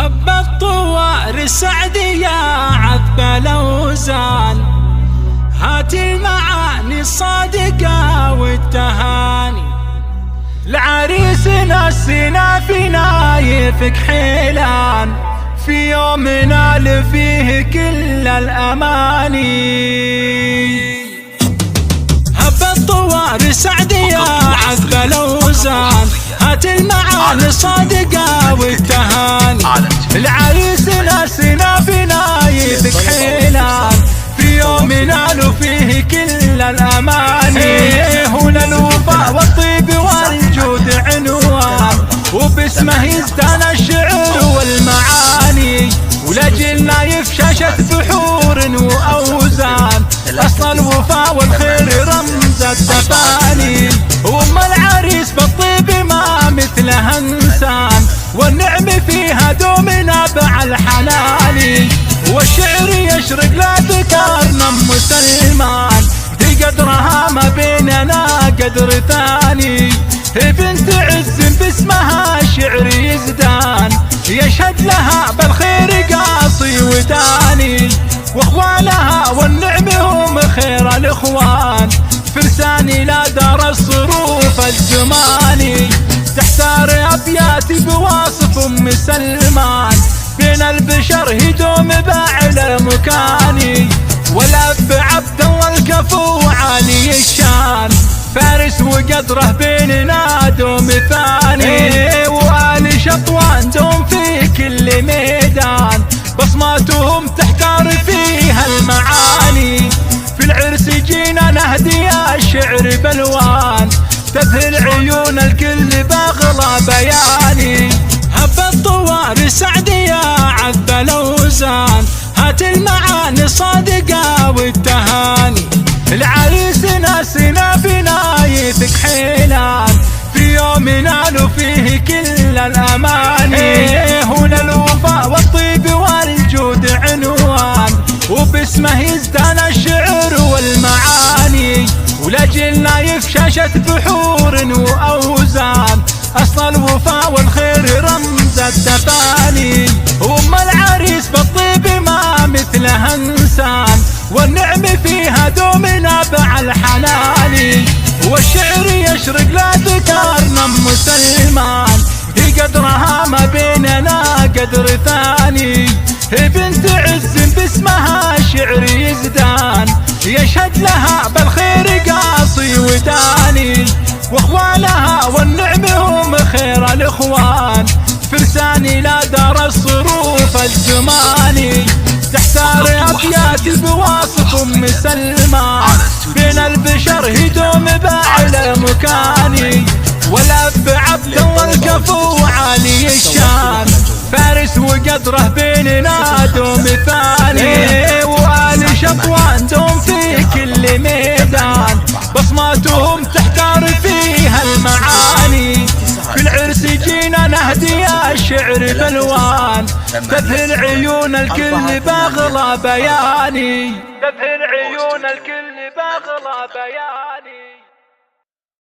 هب الطوار السعدية عذب الأوزان، هات المعاني الصادقة والتهاني، لعريسنا السنا في نايفك حيلان، في يوم نال فيه كل الأماني. هب الطوار السعدية عذب الأوزان، هات المعاني الصادقة والتهاني، العريسنا السنا في نايفك حيلان، في يوم نال فيه كل الأماني. هنا الوفاء والطيب والجود عنوان، وباسمه يزدان الشعر والمعاني، ولأجل نايف شاشة بحور وأوزان، أصل الوفاء والخير رمز التفاني. وأم العريس بالطيب ما مثلها إنسان، والنعم فيها دوم نابع الحنان، والشعر يشرق لا ذكرنا أم سلمان، دي قدرها ما بيننا قدر ثاني. بنت عز باسمها شعر يزدان، يشهد لها بالخير قاصي وداني، واخوانها والنعم هم خير الاخوان، فرساني لا دار الصروف الزماني. تحتار ابياتي بواصف ام سلمان، بين البشر يدوم باعلى مكاني، والاب عبد الله الكفو عالي الشان، فارس وقدره بيننا دوم ثاني. وآل شطوان دوم في كل ميدان، بصماتهم تحتار فيها المعاني، في العرس جينا نهدي الشعر بالوان، تذهل عيون الكل باغلى بياني. هب الطوار السعدية عذب الأوزان، هات المعاني الصادقة والتهاني، العريسنا السنا في نايفك حيلان، في يوم نالوا فيه كل الأماني. هنا الوفاء والطيب والجود عنوان، وباسمه يزدان الشعر والمعاني، ولأجل نايف شاشة بحور وأوزان، أصل الوفاء والخير رمز التفاني. وأم العريس بالطيب ما مثلها إنسان، والنعم فيها دوم نابع الحنان، والشعر يشرق لا ذكرنا أم سلمان، في قدرها ما بيننا قدر ثاني. بنت عز باسمها شعر يزدان، يشهد لها بالخير قاصي وداني، واخوانها والنعم هم خير الاخوان، فرساني لا دار الصروف الزماني. تحتار ابياتي بواصف ام سلمان، بين البشر يدوم باعلى مكاني، والاب عبد الله الكفو عالي الشان، فارس وقدره بيننا دوم ثاني. وآل شطوان دوم في كل ميدان، بصماتهم تحتار فيها المعاني، في العرس جينا نهدي الشعر بالوان، تذهل عيون الكل باغلى بياني، تذهل عيون الكل باغلى بياني.